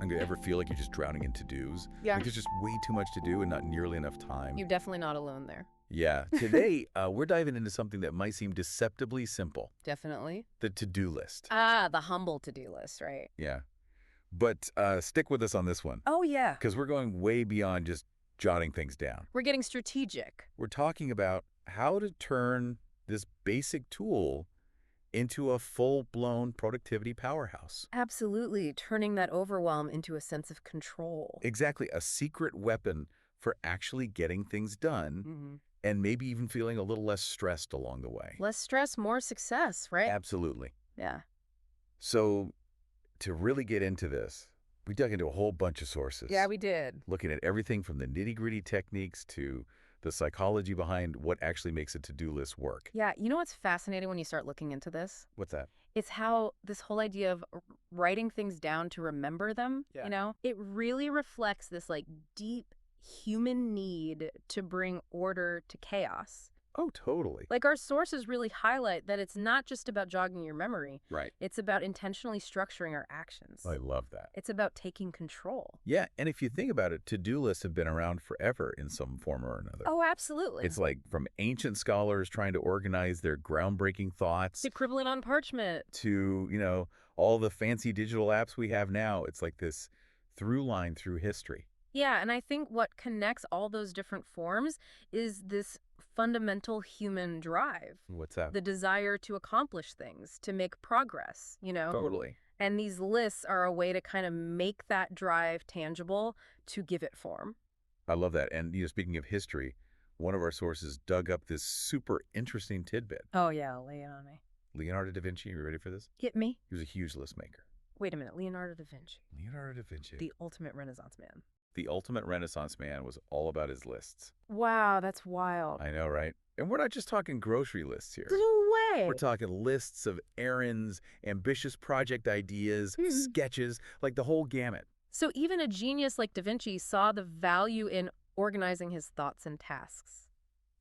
And do you ever feel like you're just drowning in to-dos? Yeah. Like there's just way too much to do and not nearly enough time. You're definitely not alone there. Yeah. Today, we're diving into something that might seem deceptively simple. Definitely. The to-do list. Ah, the humble to-do list, right? Yeah. But stick with us on this one. Oh, yeah. Because we're going way beyond just jotting things down. We're getting strategic. We're talking about how to turn this basic tool into a full-blown productivity powerhouse. Absolutely. Turning that overwhelm into a sense of control. Exactly. A secret weapon for actually getting things done and maybe even feeling a little less stressed along the way. Less stress, more success, right? Absolutely. Yeah. So to really get into this, we dug into a whole bunch of sources. Yeah, we did. Looking at everything from the nitty-gritty techniques to the psychology behind what actually makes a to-do list work. Yeah, you know what's fascinating when you start looking into this? What's that? It's how this whole idea of writing things down to remember them, Yeah. you know, it really reflects this like deep human need to bring order to chaos. Oh, totally. Like our sources really highlight that it's not just about jogging your memory. Right. It's about intentionally structuring our actions. I love that. It's about taking control. Yeah, and if you think about it, to-do lists have been around forever in some form or another. Oh, absolutely. It's like from ancient scholars trying to organize their groundbreaking thoughts to cribbling on parchment. To, you know, all the fancy digital apps we have now. It's like this through line through history. Yeah, and I think what connects all those different forms is this fundamental human drive. What's that? The desire to accomplish things, to make progress, you know? Totally. And these lists are a way to kind of make that drive tangible, to give it form. I love that. And, you know, speaking of history, one of our sources dug up this super interesting tidbit. Oh, yeah, lay it on me. Leonardo da Vinci, you ready for this? Hit me. He was a huge list maker. Wait a minute, Leonardo da Vinci. Leonardo da Vinci. The ultimate Renaissance man. The ultimate Renaissance man was all about his lists. Wow, that's wild. I know, right? And we're not just talking grocery lists here. No way. We're talking lists of errands, ambitious project ideas, sketches, like the whole gamut. So even a genius like Da Vinci saw the value in organizing his thoughts and tasks.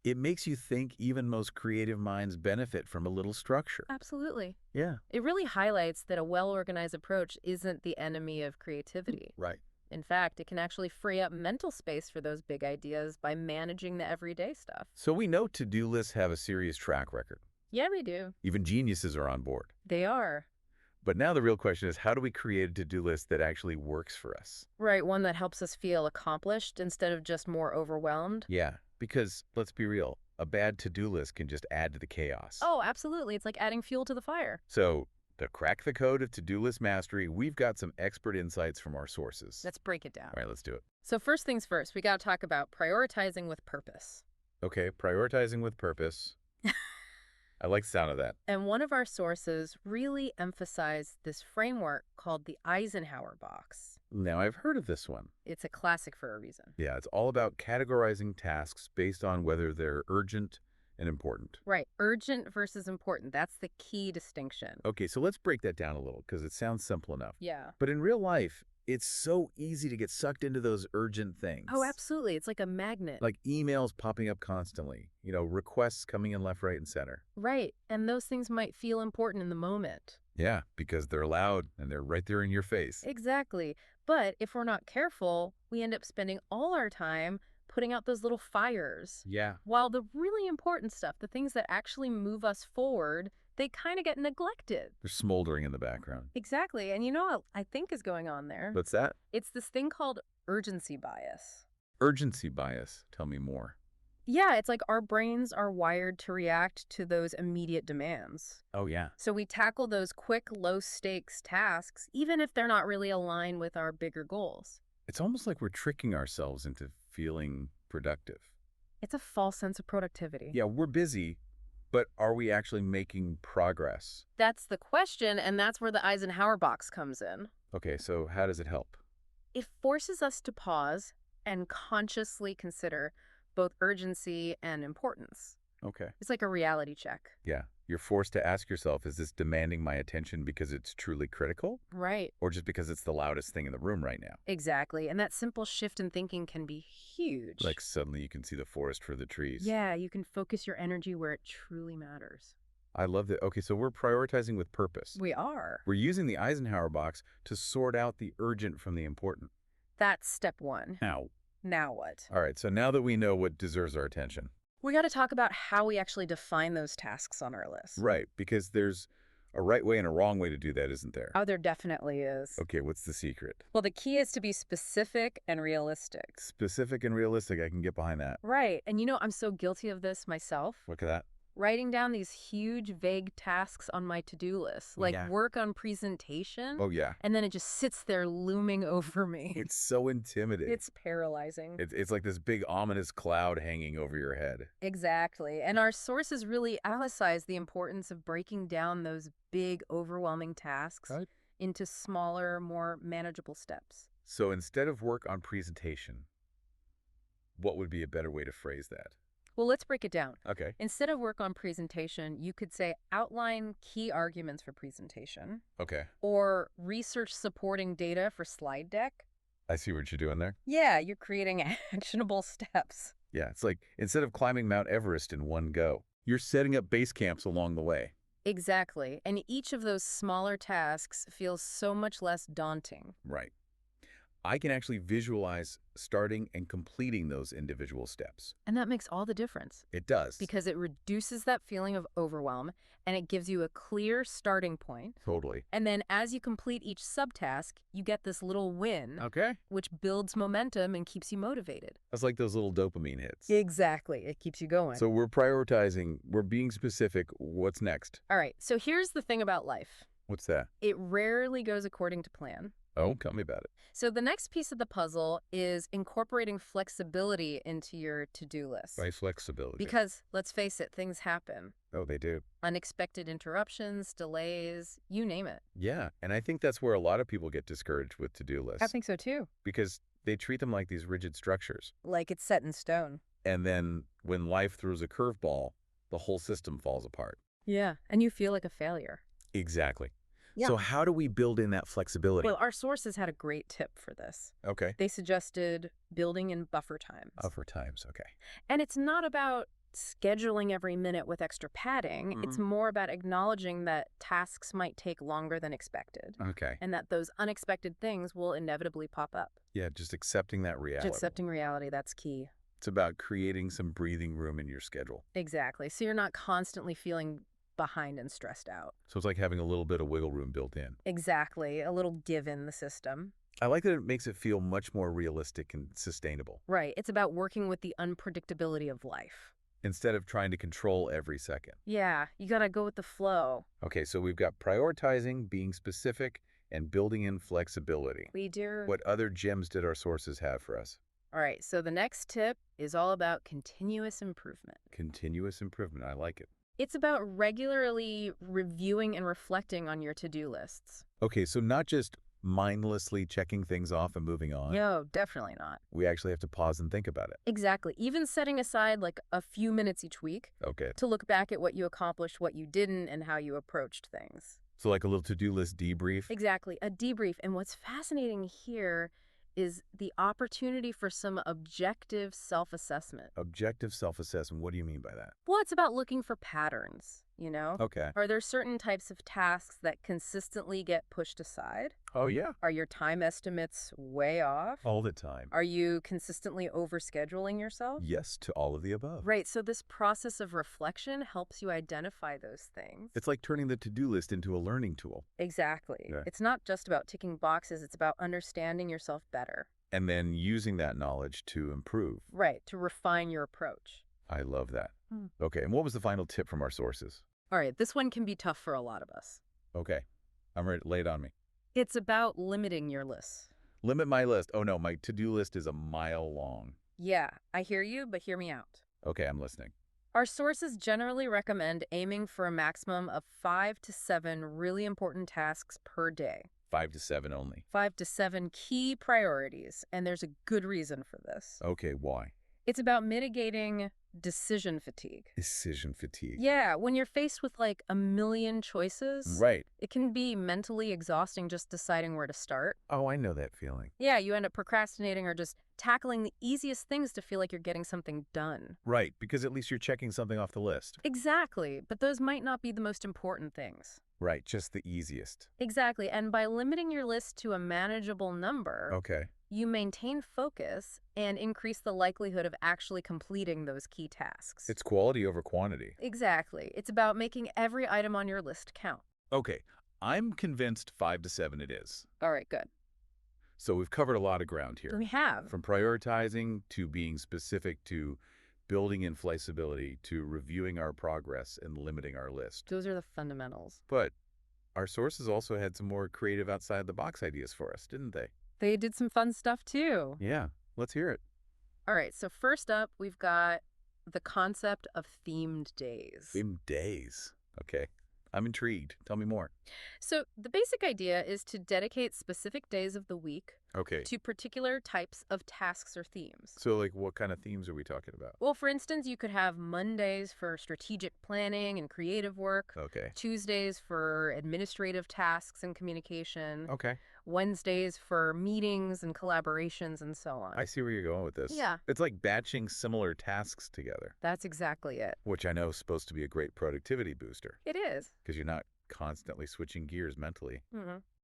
It makes you think even most creative minds benefit from a little structure. Absolutely. Yeah. It really highlights that a well-organized approach isn't the enemy of creativity. Right. In fact, it can actually free up mental space for those big ideas by managing the everyday stuff. So we know to-do lists have a serious track record. Yeah, we do. Even geniuses are on board. They are. But now the real question is, how do we create a to-do list that actually works for us? Right, one that helps us feel accomplished instead of just more overwhelmed. Yeah, because let's be real, a bad to-do list can just add to the chaos. Oh, absolutely. It's like adding fuel to the fire. So to crack the code of to-do list mastery, we've got some expert insights from our sources. Let's break it down. All right, let's do it. So first things first, we got to talk about prioritizing with purpose. Okay, prioritizing with purpose. I like the sound of that. And one of our sources really emphasized this framework called the Eisenhower box. Now, I've heard of this one. It's a classic for a reason. Yeah, it's all about categorizing tasks based on whether they're urgent and important. Right. Urgent versus important. That's the key distinction. Okay, so let's break that down a little because it sounds simple enough. Yeah. But in real life, it's so easy to get sucked into those urgent things. Oh, absolutely. It's like a magnet. Like emails popping up constantly, you know, requests coming in left, right, and center. Right. And those things might feel important in the moment. Yeah, because they're loud and they're right there in your face. Exactly. But if we're not careful, we end up spending all our time putting out those little fires. Yeah. While the really important stuff, the things that actually move us forward, they kind of get neglected. They're smoldering in the background. Exactly. And you know what I think is going on there? What's that? It's this thing called urgency bias. Urgency bias. Tell me more. Yeah, it's like our brains are wired to react to those immediate demands. Oh, yeah. So we tackle those quick, low-stakes tasks, even if they're not really aligned with our bigger goals. It's almost like we're tricking ourselves into feeling productive. It's a false sense of productivity. Yeah, we're busy, but are we actually making progress? That's the question, and that's where the Eisenhower box comes in. Okay, so how does it help? It forces us to pause and consciously consider both urgency and importance. Okay. It's like a reality check. Yeah. You're forced to ask yourself, is this demanding my attention because it's truly critical? Right. Or just because it's the loudest thing in the room right now? Exactly. And that simple shift in thinking can be huge. Like suddenly you can see the forest for the trees. Yeah, you can focus your energy where it truly matters. I love that. Okay, so we're prioritizing with purpose. We are. We're using the Eisenhower box to sort out the urgent from the important. That's step one. Now, Now what? all right, so now that we know what deserves our attention. We got to talk about how we actually define those tasks on our list. Right, because there's a right way and a wrong way to do that, isn't there? Oh, there definitely is. Okay, what's the secret? Well, the key is to be specific and realistic. Specific and realistic, I can get behind that. Right. And I'm so guilty of this myself. Look at that. Writing down these huge, vague tasks on my to-do list, like Yeah. work on presentation. Oh, yeah. And then it just sits there looming over me. It's so intimidating. It's paralyzing. It's like this big ominous cloud hanging over your head. Exactly. And our sources really emphasize the importance of breaking down those big, overwhelming tasks Right. into smaller, more manageable steps. So instead of work on presentation, what would be a better way to phrase that? Well, let's break it down. Okay. Instead of work on presentation, you could say outline key arguments for presentation Okay. or research supporting data for slide deck. I see what you're doing there. Yeah, you're creating actionable steps. Yeah, it's like instead of climbing Mount Everest in one go, you're setting up base camps along the way. Exactly. And each of those smaller tasks feels so much less daunting. Right. I can actually visualize starting and completing those individual steps. And that makes all the difference It does. because it reduces that feeling of overwhelm and it gives you a clear starting point. Totally. And then as you complete each subtask, you get this little win, Okay. which builds momentum and keeps you motivated. That's like those little dopamine hits. Exactly. It keeps you going. So we're prioritizing, we're being specific. What's next? All right. So here's the thing about life. What's that? It rarely goes according to plan. Oh, tell me about it. So the next piece of the puzzle is incorporating flexibility into your to-do list. By flexibility. Because, let's face it, things happen. Oh, they do. Unexpected interruptions, delays, you name it. Yeah, and I think that's where a lot of people get discouraged with to-do lists. I think so too. Because they treat them like these rigid structures. Like it's set in stone. And then when life throws a curveball, the whole system falls apart. Yeah, and you feel like a failure. Exactly. Yeah. So how do we build in that flexibility? Well, our sources had a great tip for this. Okay. They suggested building in buffer times. Buffer times, okay. And it's not about scheduling every minute with extra padding. It's more about acknowledging that tasks might take longer than expected Okay. and that those unexpected things will inevitably pop up. Yeah, just accepting that reality. Just accepting reality, that's key. It's about creating some breathing room in your schedule. Exactly. So you're not constantly feeling behind and stressed out. So it's like having a little bit of wiggle room built in. Exactly. A little give in the system. I like that it makes it feel much more realistic and sustainable, Right. It's about working with the unpredictability of life. instead of trying to control every second. Yeah, you got to go with the flow. Okay, so we've got prioritizing, being specific, and building in flexibility. We do. What other gems did our sources have for us? All right. So the next tip is all about continuous improvement. Continuous improvement. I like it. It's about regularly reviewing and reflecting on your to-do lists. Okay, so not just mindlessly checking things off and moving on. No, definitely not. We actually have to pause and think about it. Exactly. Even setting aside like a few minutes each week Okay, to look back at what you accomplished, what you didn't, and how you approached things. so like a little to-do list debrief. Exactly. A debrief. And what's fascinating here is the opportunity for some objective self-assessment. Objective self-assessment. What do you mean by that? Well, it's about looking for patterns, Okay. Are there certain types of tasks that consistently get pushed aside? Oh, yeah. Are your time estimates way off? All the time. Are you consistently overscheduling yourself? Yes to all of the above. Right, so this process of reflection helps you identify those things. It's like turning the to-do list into a learning tool. Exactly. Yeah. It's not just about ticking boxes, it's about understanding yourself better. And then using that knowledge to improve. Right, to refine your approach. I love that. Hmm. Okay, and what was the final tip from our sources? All right, this one can be tough for a lot of us. Okay, I'm ready. Lay it on me. It's about limiting your lists. Limit my list. Oh no, my to-do list is a mile long. Yeah, I hear you, but hear me out. Okay, I'm listening. Our sources generally recommend aiming for a maximum of 5 to 7 really important tasks per day. 5 to 7 only. 5 to 7 key priorities, and there's a good reason for this. Okay, why? It's about mitigating decision fatigue. Decision fatigue. Yeah, when you're faced with like a million choices, Right. it can be mentally exhausting just deciding where to start. Oh, I know that feeling. Yeah, you end up procrastinating or just tackling the easiest things to feel like you're getting something done. Right, because at least you're checking something off the list. Exactly, but those might not be the most important things. Right, just the easiest. Exactly, and by limiting your list to a manageable number, Okay. you maintain focus and increase the likelihood of actually completing those key tasks. It's quality over quantity. Exactly. It's about making every item on your list count. Okay, I'm convinced 5 to 7 it is. All right, good. So we've covered a lot of ground here. We have. From prioritizing to being specific to building in flexibility to reviewing our progress and limiting our list. Those are the fundamentals. But our sources also had some more creative outside-the-box ideas for us, didn't they? They did some fun stuff too. Yeah, let's hear it. All right, so first up, we've got the concept of themed days. Themed days. Okay, I'm intrigued. Tell me more. So the basic idea is to dedicate specific days of the week Okay, to particular types of tasks or themes. so like what kind of themes are we talking about? Well, for instance, you could have Mondays for strategic planning and creative work, Okay. Tuesdays for administrative tasks and communication, Okay. Wednesdays for meetings and collaborations, and so on. I see where you're going with this. Yeah. It's like batching similar tasks together, That's exactly it. which I know is supposed to be a great productivity booster It is. because you're not constantly switching gears mentally.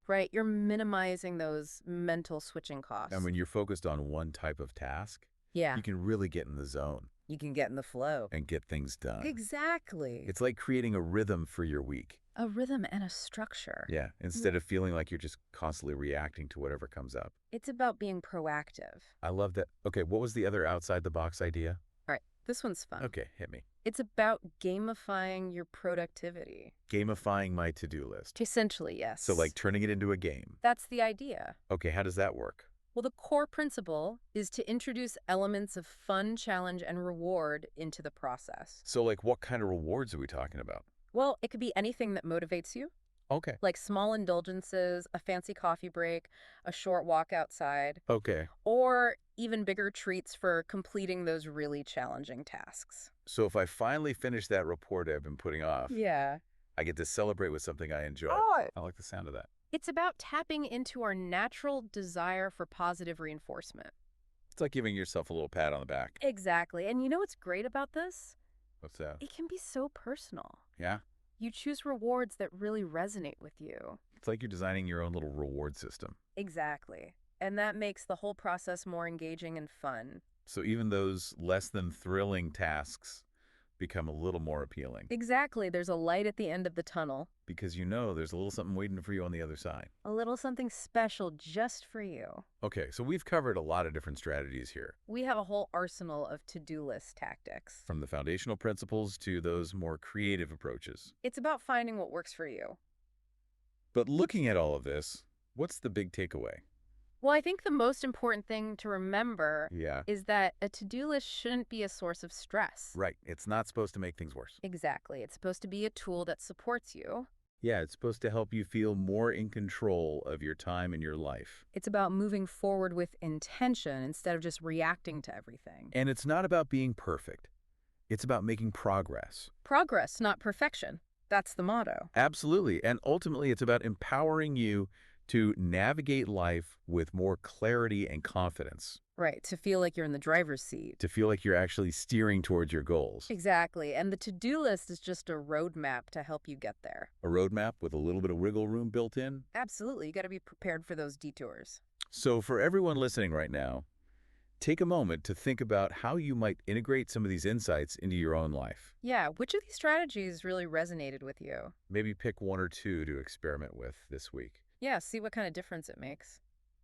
Right, you're minimizing those mental switching costs. And when you're focused on one type of task, Yeah, you can really get in the zone you can get in the flow. and get things done. Exactly. It's like creating a rhythm for your week. A rhythm and a structure. Yeah, instead of feeling like you're just constantly reacting to whatever comes up. It's about being proactive. I love that. Okay, what was the other outside the box idea? All right, this one's fun. Okay, hit me. It's about gamifying your productivity. Gamifying my to-do list. Essentially, yes. So like turning it into a game. That's the idea. Okay, how does that work? Well, the core principle is to introduce elements of fun, challenge, and reward into the process. So like what kind of rewards are we talking about? Well, it could be anything that motivates you, Okay. like small indulgences, a fancy coffee break, a short walk outside, Okay. or even bigger treats for completing those really challenging tasks. So if I finally finish that report I've been putting off, Yeah. I get to celebrate with something I enjoy. Oh. I like the sound of that. It's about tapping into our natural desire for positive reinforcement. It's like giving yourself a little pat on the back. Exactly. And you know what's great about this? What's that? It can be so personal. Yeah? You choose rewards that really resonate with you. It's like you're designing your own little reward system. Exactly. And that makes the whole process more engaging and fun. So even those less than thrilling tasks become a little more appealing Exactly. There's a light at the end of the tunnel. because you know there's a little something waiting for you on the other side. A little something special just for you. Okay, so we've covered a lot of different strategies here, We have a whole arsenal of to-do list tactics. from the foundational principles to those more creative approaches. It's about finding what works for you. But looking at all of this, what's the big takeaway? Well, I think the most important thing to remember Yeah, is that a to-do list shouldn't be a source of stress. right. It's not supposed to make things worse. Exactly. It's supposed to be a tool that supports you. Yeah, it's supposed to help you feel more in control of your time and your life. It's about moving forward with intention instead of just reacting to everything. And it's not about being perfect. It's about making progress. Progress, not perfection. That's the motto. Absolutely. And ultimately, it's about empowering you to navigate life with more clarity and confidence, Right, to feel like you're in the driver's seat. to feel like you're actually steering towards your goals. Exactly. And the to-do list is just a roadmap to help you get there. A roadmap with a little bit of wiggle room built in. Absolutely. You got to be prepared for those detours. So for everyone listening right now, take a moment to think about how you might integrate some of these insights into your own life. Yeah, which of these strategies really resonated with you? Maybe pick one or two to experiment with this week. Yeah, see what kind of difference it makes.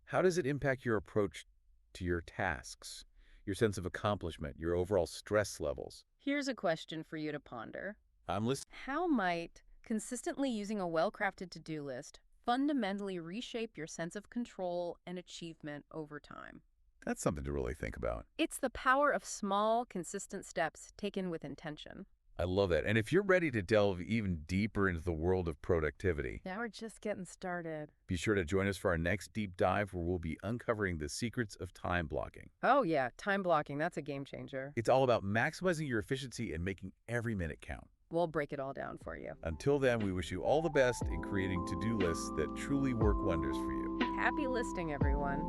How does it impact your approach to your tasks, your sense of accomplishment, your overall stress levels? Here's a question for you to ponder. I'm listening. How might consistently using a well-crafted to-do list fundamentally reshape your sense of control and achievement over time? That's something to really think about. It's the power of small, consistent steps taken with intention. I love that. And if you're ready to delve even deeper into the world of productivity, Now we're just getting started. be sure to join us for our next deep dive where we'll be uncovering the secrets of time blocking. Oh, yeah, time blocking, that's a game changer. It's all about maximizing your efficiency and making every minute count. We'll break it all down for you. Until then, we wish you all the best in creating to-do lists that truly work wonders for you. Happy listing, everyone.